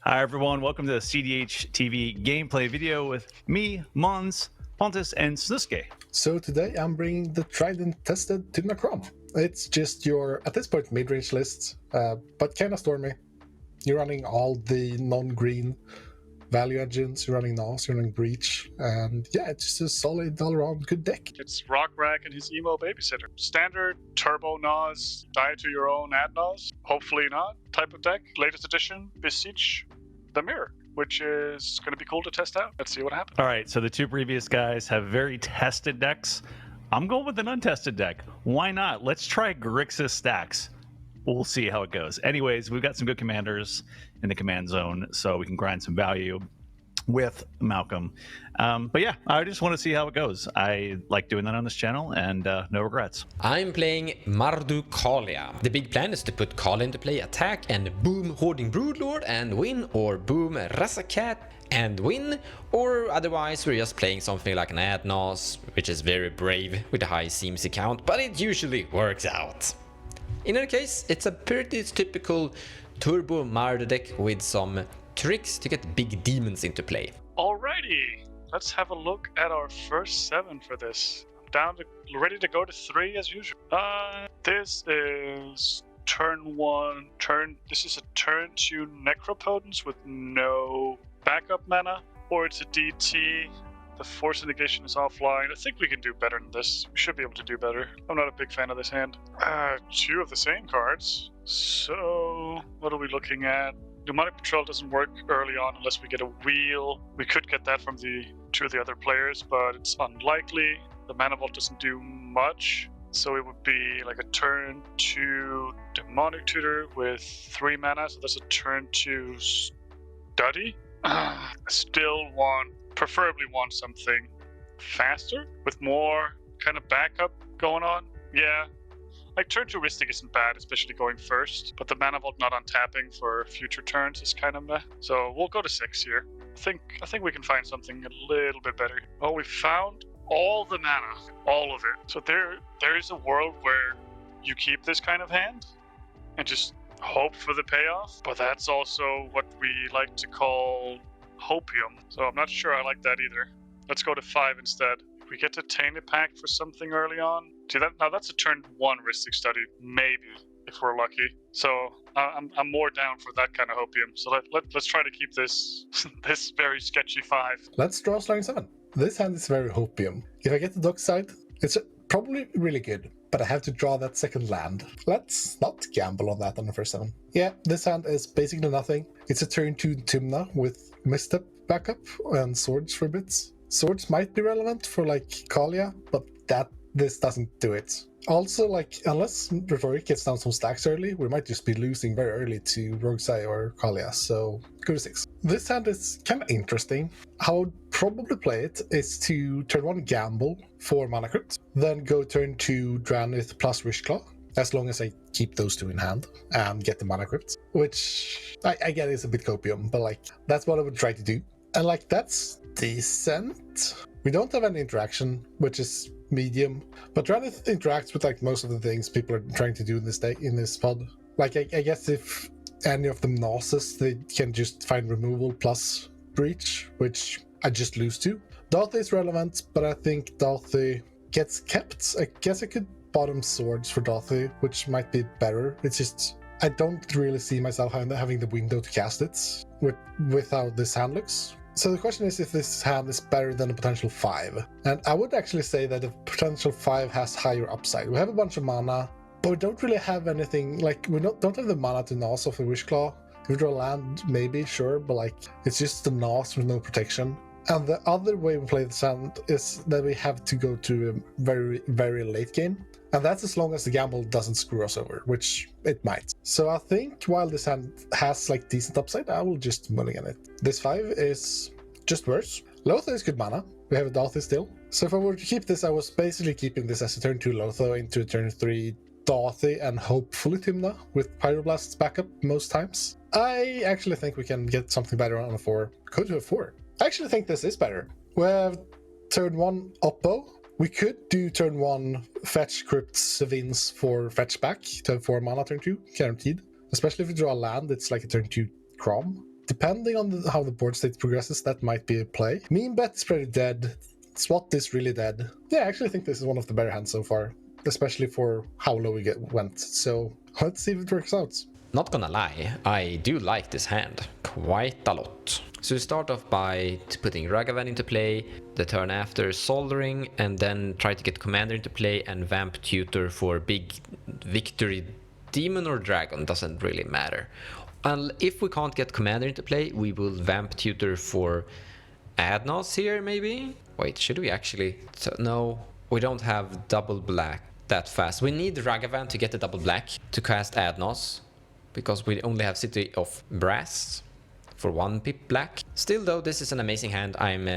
Hi everyone, welcome to the cEDH TV gameplay video with me, Mons, Pontus, and Snuske. So today I'm bringing the tried and tested Tymna. It's just your, at this point, mid-range list, but kind of stormy. You're running all the non-green value engines, you're running NOS, you're running Breach, and yeah, it's just a solid all-around good deck. It's Rockrak and his emo babysitter. Standard turbo NOS, die to your own ad NOS, hopefully not, type of deck. Latest edition, Beseech the Mirror, which is going to be cool to test out. Let's see what happens. All right, so the two previous guys have very tested decks. I'm going with an untested deck. Why not? Let's try Grixis stax. We'll see how it goes. Anyways, we've got some good commanders in the command zone, so we can grind some value with Malcolm. But yeah, I just want to see how it goes. I like doing that on this channel, and no regrets. I'm playing Mardu Kalia. The big plan is to put Kalia into play, attack, and boom Hoarding Broodlord and win, or boom Rasakat and win, or otherwise we're just playing something like an Adnos, which is very brave with a high CMC count, but it usually works out. In any case, it's a pretty typical turbo Mardu deck with some tricks to get big demons into play. Alrighty, let's have a look at our first 7 for this. I'm ready to go to 3 as usual. This is turn 1. This is a turn 2 Necropotence with no backup mana, or it's a DT. The Force Negation is offline. I think we can do better than this. We should be able to do better. I'm not a big fan of this hand. 2 of the same cards. So, what are we looking at? Demonic Patrol doesn't work early on unless we get a wheel. We could get that from the 2 of the other players, but it's unlikely. The Mana Vault doesn't do much. So it would be like a turn 2 Demonic Tutor with 3 mana. So that's a turn 2 Study. I preferably want something faster with more kind of backup going on. Yeah, like turn 2 Ristic isn't bad, especially going first, but the Mana Vault not untapping for future turns is kind of meh. So we'll go to 6 here. I think we can find something a little bit better. Oh, we found all the mana, all of it. So there is a world where you keep this kind of hand and just hope for the payoff, but that's also what we like to call hopium. So I'm not sure I like that either. Let's go to 5 instead. If we get to Tainted Pact for something early on. See that? Now that's a turn 1 Ristic Study, maybe, if we're lucky. So I'm more down for that kind of hopium. So let's try to keep this this very sketchy 5. Let's draw Slime 7. This hand is very hopium. If I get the Dockside, it's probably really good, but I have to draw that second land. Let's not gamble on that on the first 7. Yeah, this hand is basically nothing. It's a turn 2 Tymna with Misstep backup and Swords for bits. Swords might be relevant for like Kalia, but this doesn't do it. Also, like, unless Rhetoric gets down some stacks early, we might just be losing very early to Roguesai or Kalia, so go to 6. This hand is kind of interesting. How I would probably play it is to turn 1 Gamble for Mana Crypt, then go turn 2 Dranith plus Wishclaw, as long as I keep those 2 in hand and get the Mana Crypt, which I get is a bit copium, but like, that's what I would try to do. And like, that's decent. We don't have any interaction, which is medium, but Dranith interacts with like most of the things people are trying to do in this pod. Like, I guess if any of them Gnosis, they can just find removal plus Breach, which I just lose to. Dalthy is relevant, but I think Dalthy gets kept. I guess I could bottom Swords for Dalthy, which might be better. It's just, I don't really see myself having the window to cast it with how this hand looks. So the question is if this hand is better than a potential 5. And I would actually say that the potential 5 has higher upside. We have a bunch of mana, but we don't really have anything, like, we don't have the mana to Nos off the Wishclaw. If we draw land, maybe, sure, but like, it's just the Nos with no protection. And the other way we play this hand is that we have to go to a very, very late game. And that's as long as the gamble doesn't screw us over, which it might. So I think while this hand has like decent upside, I will just mulligan it. This 5 is just worse. Lotho is good mana. We have a Dalthy still. So if I were to keep this, I was basically keeping this as a turn 2 Lotho into a turn 3 Dalthy and hopefully Tymna with Pyroblast's backup most times. I actually think we can get something better on a 4. Go to a 4. I actually think this is better. We have turn 1 Oppo. We could do turn 1 fetch Crypt Savins for fetch back to have 4 mana turn 2, guaranteed. Especially if we draw a land, it's like a turn 2 Crom. depending on how the board state progresses, that might be a play. Meme bet is pretty dead. Swat is really dead. Yeah, I actually think this is one of the better hands so far, especially for how low we went. So let's see if it works out. Not gonna lie, I do like this hand quite a lot. So we start off by putting Ragavan into play, the turn after soldering, and then try to get Commander into play and Vamp Tutor for big victory. Demon or Dragon, doesn't really matter. And if we can't get Commander into play, we will Vamp Tutor for Adnos here, maybe? Wait, should we actually? No, we don't have double black that fast. We need Ragavan to get the double black to cast Adnos, because we only have City of Brass for 1 pip black. Still though, this is an amazing hand. I'm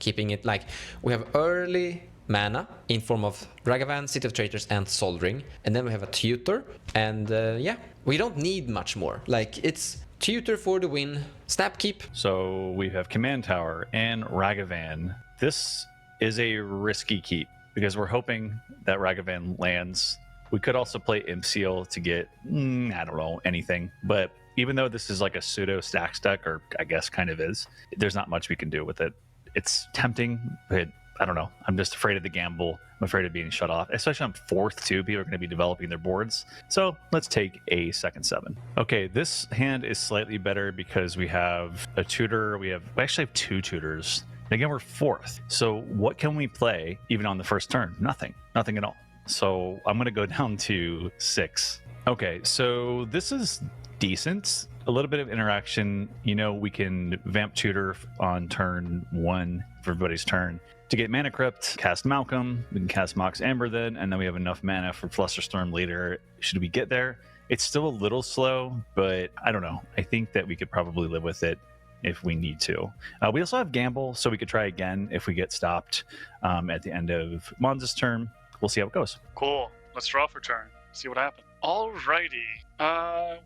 keeping it like, we have early mana in form of Ragavan, City of Traitors and Soldering, and then we have a Tutor, and yeah, we don't need much more. Like, it's Tutor for the win, snap keep. So we have Command Tower and Ragavan. This is a risky keep because we're hoping that Ragavan lands. We could also play Imp Seal to get, I don't know, anything. But even though this is like a pseudo stax deck, or I guess kind of is, there's not much we can do with it. It's tempting, but I don't know. I'm just afraid of the gamble. I'm afraid of being shut off, especially on 4th too. People are going to be developing their boards. So let's take a second 7. Okay, this hand is slightly better because we have a tutor. We actually have 2 tutors. And again, we're 4th. So what can we play even on the first turn? Nothing at all. So I'm going to go down to 6. Okay, so this is decent. A little bit of interaction. You know, we can Vamp Tutor on turn 1 for everybody's turn. To get Mana Crypt, cast Malcolm. We can cast Mox Amber then, and then we have enough mana for Flusterstorm later. Should we get there? It's still a little slow, but I don't know. I think that we could probably live with it if we need to. We also have Gamble, so we could try again if we get stopped at the end of Monza's turn. We'll see how it goes. Cool. Let's draw for turn. See what happens. Alrighty.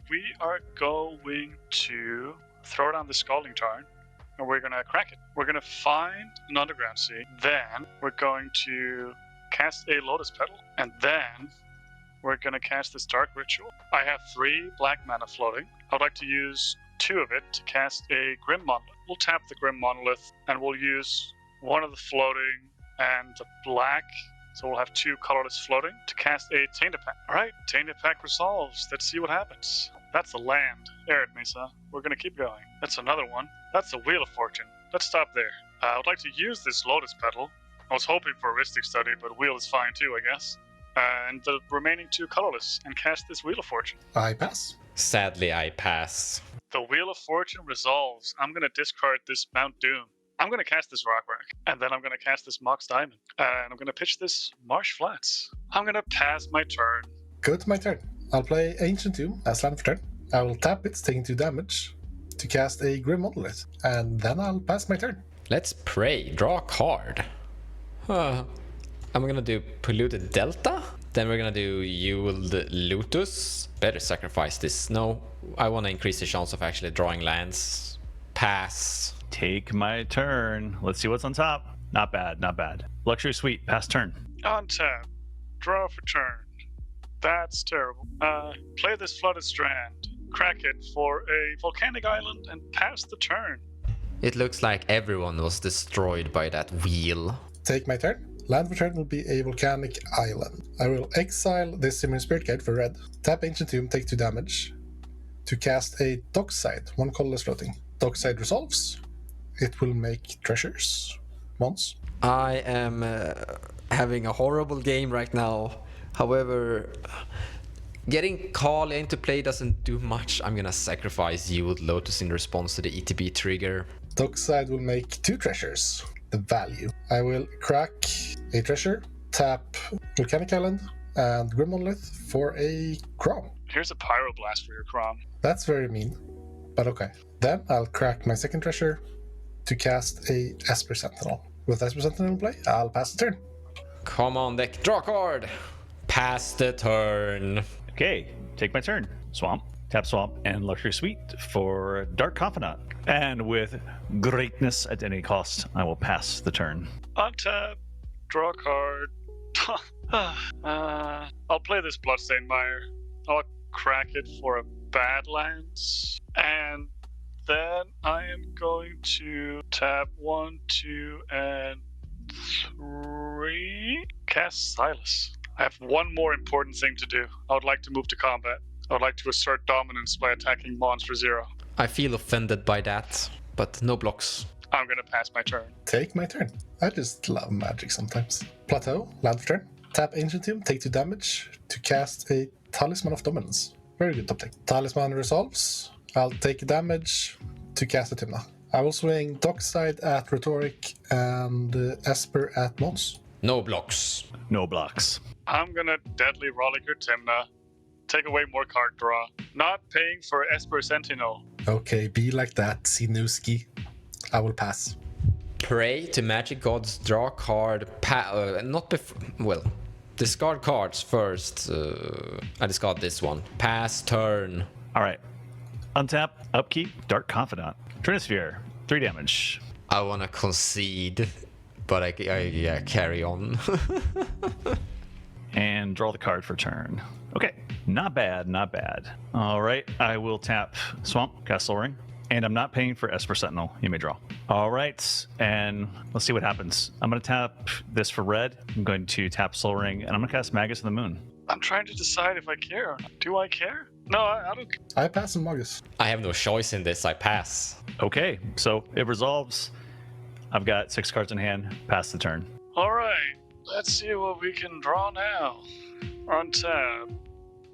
We are going to throw down the Scalding Tarn, and we're going to crack it. We're going to find an Underground Sea. Then we're going to cast a Lotus Petal, and then we're going to cast this Dark Ritual. I have 3 black mana floating. I would like to use 2 of it to cast a Grim Monolith. We'll tap the Grim Monolith, and we'll use 1 of the floating and the black. So we'll have 2 colorless floating to cast a Tainted Pact. Alright, Tainted Pact resolves. Let's see what happens. That's a land. Arid Mesa. We're gonna keep going. That's another one. That's a Wheel of Fortune. Let's stop there. I would like to use this Lotus Petal. I was hoping for a Ristic Study, but Wheel is fine too, I guess. And the remaining 2 colorless, and cast this Wheel of Fortune. I pass. Sadly, I pass. The Wheel of Fortune resolves. I'm gonna discard this Mount Doom. I'm going to cast this Rock Rack, and then I'm going to cast this Mox Diamond, and I'm going to pitch this Marsh Flats. I'm going to pass my turn. Go to my turn. I'll play Ancient Tomb as land for turn. I will tap it, taking 2 damage, to cast a Grim Monolith, and then I'll pass my turn. Let's pray. Draw a card. I'm going to do Polluted Delta. Then we're going to do Jeweled Lotus. Better sacrifice this. No, I want to increase the chance of actually drawing lands. Pass. Take my turn. Let's see what's on top. Not bad, not bad. Luxury Suite, pass turn. On tap. Draw for turn. That's terrible. Play this Flooded Strand. Crack it for a volcanic island and pass the turn. It looks like everyone was destroyed by that wheel. Take my turn. Land for turn will be a volcanic island. I will exile this Simmering Spirit Guide for red. Tap Ancient Tomb, take 2 damage. To cast a Dockside, 1 colorless floating. Dockside resolves. It will make treasures once. I am having a horrible game right now. However, getting Kali into play doesn't do much. I'm gonna sacrifice Jeweled Lotus in response to the ETB trigger. Dockside will make 2 treasures. The value. I will crack a treasure, tap Volcanic Island, and Grim Monolith for a Crom. Here's a Pyroblast for your Crom. That's very mean, but okay. Then I'll crack my second treasure to cast a Esper Sentinel. With Esper Sentinel in play, I'll pass the turn. Come on, deck. Draw card. Pass the turn. Okay, take my turn. Swamp, tap Swamp, and Luxury Suite for Dark Confidant. And with greatness at any cost, I will pass the turn. Untap. Draw a card. I'll play this Bloodstained Mire. I'll crack it for a Badlands. And then I am going to tap 1, 2, and 3. Cast Silas. I have one more important thing to do. I would like to move to combat. I would like to assert dominance by attacking Monster Zero. I feel offended by that, but no blocks. I'm gonna pass my turn. Take my turn. I just love magic sometimes. Plateau, land for turn. Tap Ancient Tomb, take 2 damage to cast a Talisman of Dominance. Very good top deck. Talisman resolves. I'll take damage to cast a Tymna. I will swing Dockside at Rhetoric and Esper at Mons. No blocks. No blocks. I'm gonna Deadly Rollick your Timna. Take away more card draw. Not paying for Esper Sentinel. Okay, be like that, Sinuski. I will pass. Pray to magic gods, draw card, not before, well, discard cards first. I discard this one. Pass turn. All right. Untap, upkeep, Dark Confidant. Trinisphere, 3 damage. I wanna concede, but I carry on. And draw the card for turn. Okay, not bad, not bad. All right, I will tap Swamp, cast Soul Ring, and I'm not paying for Esper Sentinel. You may draw. All right, and let's see what happens. I'm going to tap this for red. I'm going to tap Soul Ring, and I'm going to cast Magus of the Moon. I'm trying to decide if I care or not. Do I care? No, I don't. I pass on Magus. I have no choice in this, I pass. Okay, so it resolves. I've got 6 cards in hand. Pass the turn. All right, let's see what we can draw now. Untap.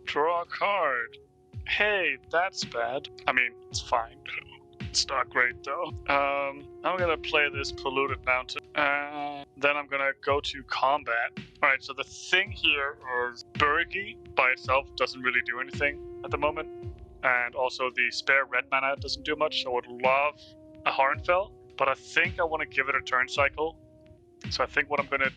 Draw a card. Hey, that's bad. I mean, it's fine. It's not great though. I'm gonna play this Polluted Mountain. Then I'm gonna go to combat. Alright, so the thing here is Burgi by itself doesn't really do anything at the moment. And also the spare red mana doesn't do much, so I would love a Harnfell. But I think I want to give it a turn cycle. So I think what I'm gonna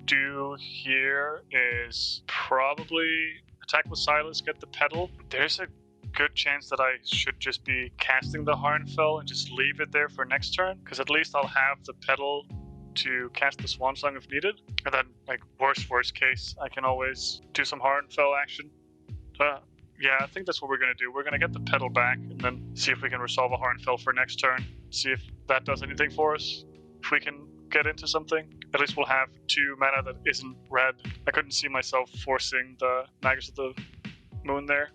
do here is probably attack with Silas, get the pedal. There's a good chance that I should just be casting the Harnfell and just leave it there for next turn, because at least I'll have the pedal to cast the Swan Song if needed. And then, like, worst case, I can always do some Harnfell action. Yeah, I think that's what we're going to do. We're going to get the pedal back and then see if we can resolve a Harnfell for next turn. See if that does anything for us. If we can get into something, at least we'll have 2 mana that isn't red. I couldn't see myself forcing the Magus of the Moon there,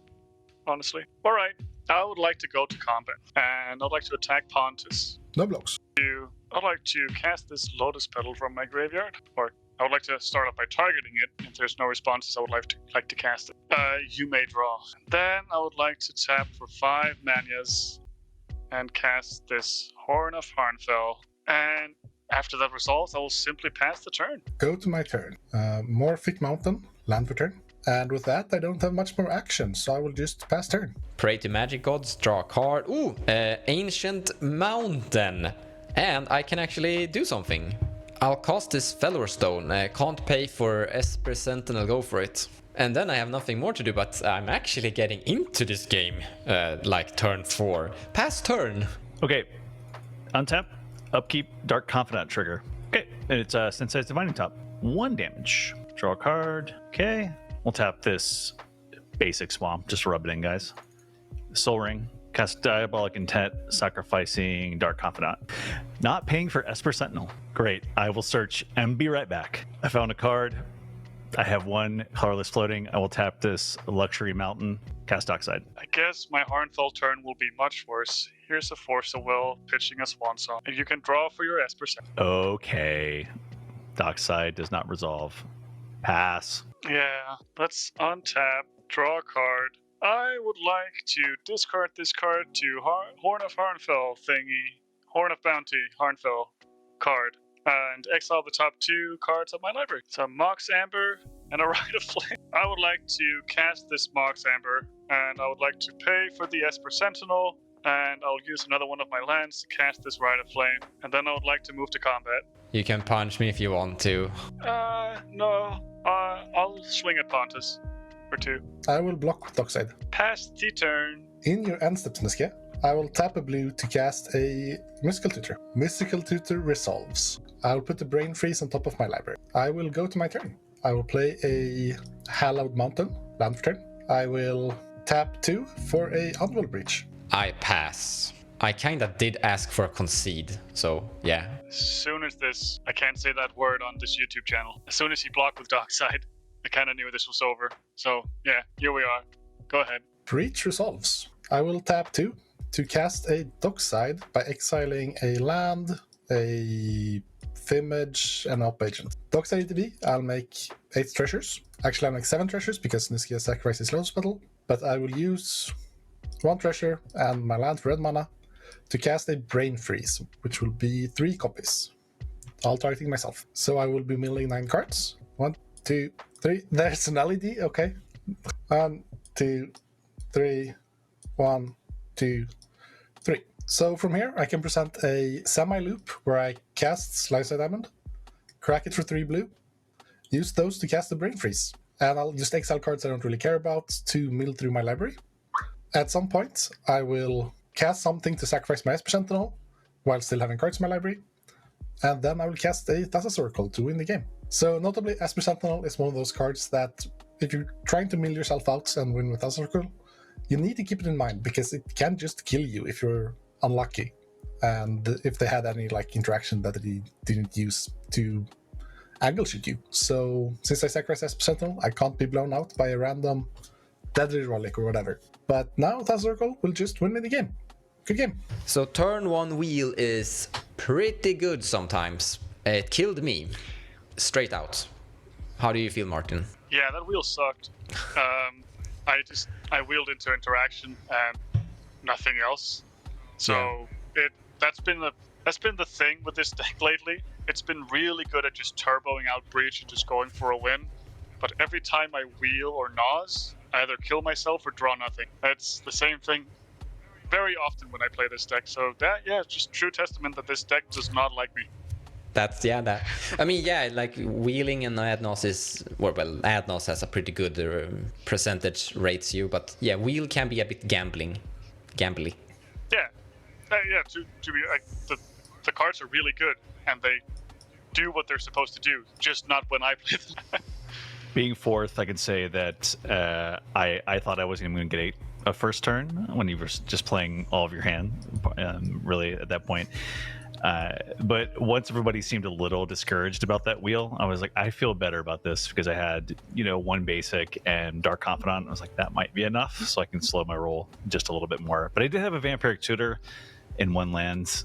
honestly. All right, I would like to go to combat, and I'd like to attack Pontus. No blocks. I'd like to cast this Lotus Petal from my graveyard, or I would like to start off by targeting it. If there's no responses, I would like to cast it. You may draw. Then I would like to tap for 5 manias and cast this Horn of Harnfell. And after that resolves, I will simply pass the turn. Go to my turn. Morphic Mountain, land for turn. And with that, I don't have much more action, so I will just pass turn. Pray to magic gods, draw a card. Ooh, Ancient Mountain. And I can actually do something. I'll cast this Fellower Stone. Can't pay for Esper Sentinel, go for it. And then I have nothing more to do, but I'm actually getting into this game, like turn 4. Pass turn. Okay, untap, upkeep, Dark Confidant trigger. Okay, and it's Sensei's Divining Top. 1 damage. Draw a card. Okay, we'll tap this basic swamp. Just rub it in, guys. Soul Ring. Cast Diabolic Intent, sacrificing Dark Confidant. Not paying for Esper Sentinel. Great. I will search and be right back. I found a card. I have 1 colorless floating. I will tap this Luxury Mountain, cast Dockside. I guess my Harnfell turn will be much worse. Here's a Force of Will, pitching a Swan Song. And you can draw for your Esper Sentinel. Okay. Dockside does not resolve. Pass. Yeah, let's untap, draw a card. I would like to discard this card to Horn of Harnfell thingy. Horn of Bounty, Harnfell card. And exile the top 2 cards of my library. So Mox Amber and a Rite of Flame. I would like to cast this Mox Amber, and I would like to pay for the Esper Sentinel, and I'll use another one of my lands to cast this Rite of Flame, and then I would like to move to combat. You can punch me if you want to. No. I'll swing at Pontus for 2. I will block with Dockside. Pass the turn. In your end steps, Niske, I will tap a blue to cast a Mystical Tutor. Mystical Tutor resolves. I will put the Brain Freeze on top of my library. I will go to my turn. I will play a Hallowed Mountain, land for turn. I will tap 2 for a Unwell Breach. I pass. I kinda did ask for a concede, so yeah. As soon as this, I can't say that word on this YouTube channel. As soon as he blocked with Dockside, I kind of knew this was over. So yeah, here we are. Go ahead. Breach resolves. I will tap 2 to cast a Dockside by exiling a land, a Image, and Up Agent. Dockside ETB, I'll make 8 treasures. Actually, I'll make 7 treasures because Niskia sacrifices Lotus Petal. But I will use 1 treasure and my land for red mana to cast a Brain Freeze, which will be 3 copies. All targeting myself. So I will be milling 9 cards. 1, 2, 3. There's an LED. Okay. 1, 2, 3. 1, 2, 3. So from here, I can present a semi-loop where I cast Slice of Diamond, crack it for 3 blue, use those to cast the Brain Freeze, and I'll just exile cards I don't really care about to mill through my library. At some point, I will cast something to sacrifice my Esper Sentinel while still having cards in my library, and then I will cast a Thassa's Oracle to win the game. So notably, Esper Sentinel is one of those cards that if you're trying to mill yourself out and win with Thassa's Oracle, you need to keep it in mind because it can just kill you if you're unlucky, and if they had any like interaction that he didn't use to angle shoot you. So since I sacrifice Esper Sentinel, I can't be blown out by a random Deadly Relic or whatever. But now Thassa's Oracle will just win me the game. Good game. So turn 1 wheel is pretty good sometimes. It killed me, straight out. How do you feel, Martin? Yeah, that wheel sucked. I wheeled into interaction and nothing else. So that's been the thing with this deck lately. It's been really good at just turboing out Breach and just going for a win. But every time I wheel or Naz, I either kill myself or draw nothing. That's the same thing very often when I play this deck. So that, yeah, it's just true testament that this deck does not like me. That's, yeah, that. I mean, yeah, like wheeling and Adnos is, well, Adnos has a pretty good percentage ratio, but yeah, wheel can be a bit gambly. Yeah, to be like, the cards are really good and they do what they're supposed to do, just not when I play them. Being fourth, I can say that I thought I wasn't even going to get a first turn when you were just playing all of your hand, really at that point. But once everybody seemed a little discouraged about that wheel, I was like, I feel better about this because I had, 1 basic and Dark Confidant. I was like, that might be enough, so I can slow my roll just a little bit more. But I did have a Vampiric Tutor in 1 land.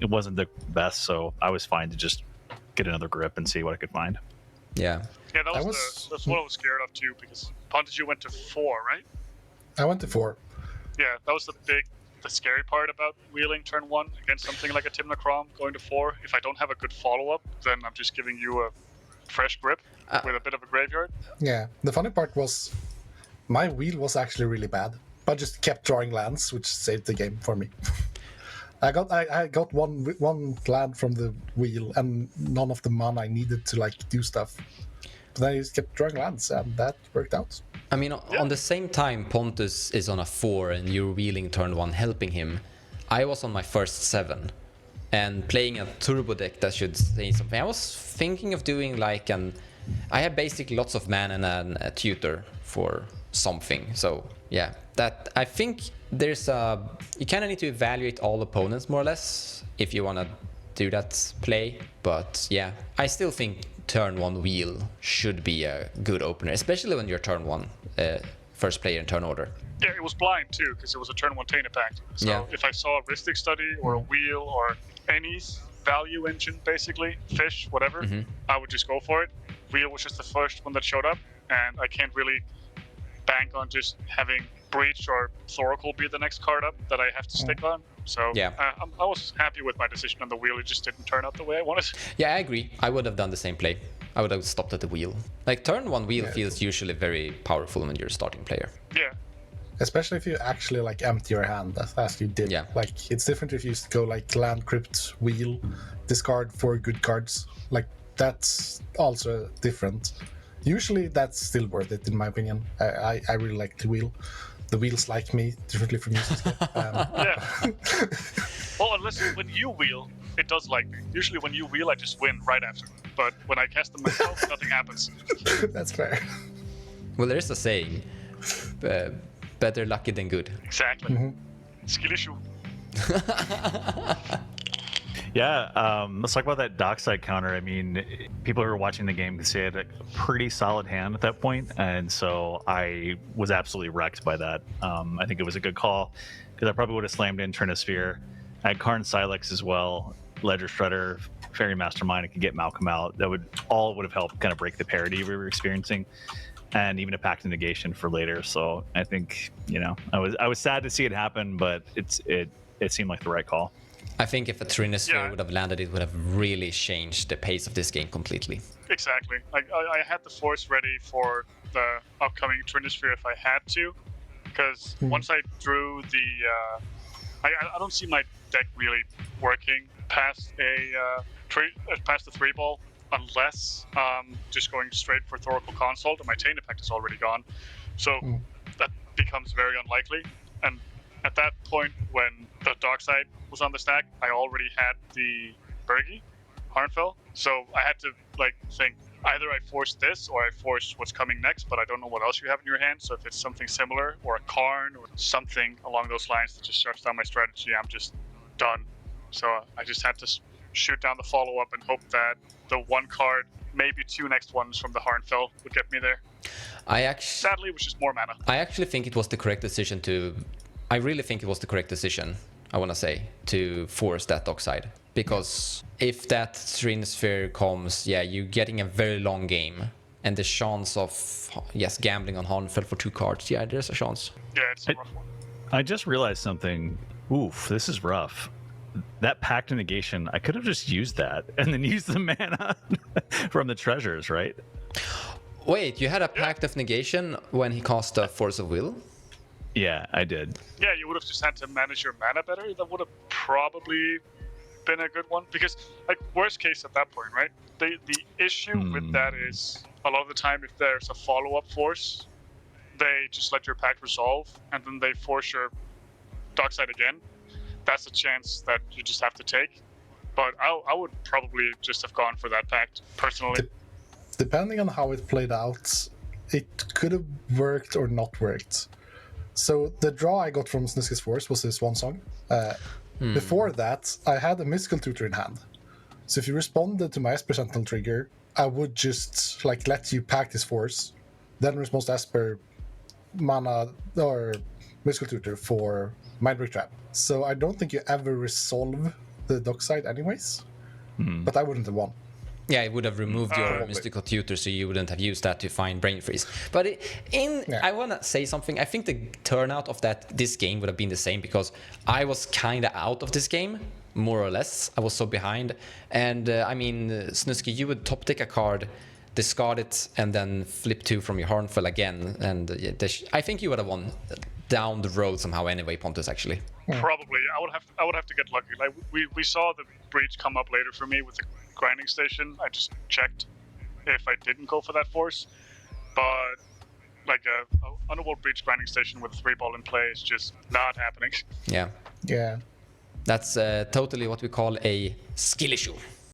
It wasn't the best, so I was fine to just get another grip and see what I could find. Yeah. Yeah, that's what I was scared of too, because Pontus, you went to 4, right? I went to 4. Yeah, that was the scary part about wheeling turn 1 against something like a Timnacrom going to 4. If I don't have a good follow-up, then I'm just giving you a fresh grip with a bit of a graveyard. Yeah, the funny part was my wheel was actually really bad, but just kept drawing lands, which saved the game for me. I got one land from the wheel and none of the mana I needed to like do stuff. But then I just kept drawing lands and that worked out. I mean, on the same time Pontus is on a 4 and you're wheeling turn 1 helping him, I was on my first 7 and playing a turbo deck that should say something. I was thinking of doing I have basically lots of mana and a tutor for something. So yeah, that I think you kind of need to evaluate all opponents more or less if you want to do that play. But yeah, I still think turn 1 wheel should be a good opener, especially when you're turn 1 first player in turn order. Yeah, it was blind too, because it was a turn 1 Tainted Pact. So if I saw a Ristic Study or a wheel or any value engine, basically, fish, whatever, I would just go for it. Wheel was just the first one that showed up, and I can't really bank on just having Breach or Thoracle be the next card up that I have to stick on. So yeah, I was happy with my decision on the wheel. It just didn't turn out the way I wanted. Yeah, I agree. I would have done the same play. I would have stopped at the wheel. Like turn 1 wheel feels usually very powerful when you're a starting player. Yeah. Especially if you actually like empty your hand as you did. Yeah. Like it's different if you used to go like land, crypt, wheel, discard 4 good cards. Like that's also different. Usually that's still worth it in my opinion. I really like the wheel. The wheels like me differently from you. Yeah. Well, unless when you wheel, it does like me. Usually when you wheel, I just win right after. But when I cast them myself, nothing happens. That's fair. Well, there is a saying, better lucky than good. Exactly. Skill issue. Yeah, let's talk about that dockside counter. I mean, people who are watching the game can say it a pretty solid hand at that point, and so I was absolutely wrecked by that. I think it was a good call because I probably would have slammed in Trinisphere. I had Karn Silex as well, Ledger Shredder, Fairy Mastermind. It could get Malcolm out. That would have helped kind of break the parity we were experiencing, and even a Pact of Negation for later. So I think I was sad to see it happen, but it seemed like the right call. I think if a Trinisphere would have landed, it would have really changed the pace of this game completely. Exactly. I had the force ready for the upcoming Trinisphere if I had to, because once I drew the, I don't see my deck really working past past the 3-ball unless just going straight for Thoracle Consult, and my Chain Effect is already gone, so that becomes very unlikely. And at that point, when the Dockside was on the stack, I already had the Bergie, Harnfell, so I had to think either I force this or I force what's coming next, but I don't know what else you have in your hand. So if it's something similar or a Karn or something along those lines that just shuts down my strategy, I'm just done. So I just had to shoot down the follow-up and hope that the one card, maybe two next ones from the Harnfell would get me there. Sadly, it was just more mana. I actually think it was the correct decision I really think it was the correct decision, I want to say, to force that Dockside. Because if that Trinisphere comes, you're getting a very long game. And the chance of, gambling on Harnfell for 2 cards, there's a chance. Yeah, it's a rough one. I just realized something. Oof, this is rough. That Pact of Negation, I could have just used that and then used the mana from the treasures, right? Wait, you had a Pact of Negation when he cast a Force of Will? Yeah, I did. Yeah, you would have just had to manage your mana better. That would have probably been a good one. Because, worst case at that point, right? The issue with that is, a lot of the time, if there's a follow-up force, they just let your pact resolve, and then they force your Dockside again. That's a chance that you just have to take. But I would probably just have gone for that pact, personally. Depending on how it played out, it could have worked or not worked. So the draw I got from Sniska's Force was his one song. Before that, I had a Mystical Tutor in hand. So if you responded to my Esper Sentinel trigger, I would just let you pack his Force, then respond to Esper, mana, or Mystical Tutor for Mindbreak Trap. So I don't think you ever resolve the Dockside anyways, but I wouldn't have won. Yeah, it would have removed your Mystical Tutor, so you wouldn't have used that to find Brain Freeze. But I want to say something. I think the turnout of this game would have been the same, because I was kind of out of this game, more or less. I was so behind. And Snusky, you would top deck a card, discard it, and then flip 2 from your Harnfell again. And I think you would have won down the road somehow anyway, Pontus, actually. Probably. I would have to get lucky. We saw the breach come up later for me with the grinding station. I just checked if I didn't go for that force, but a Underworld Breach grinding station with a 3-ball in play is just not happening. Yeah. Yeah. That's totally what we call a skill issue.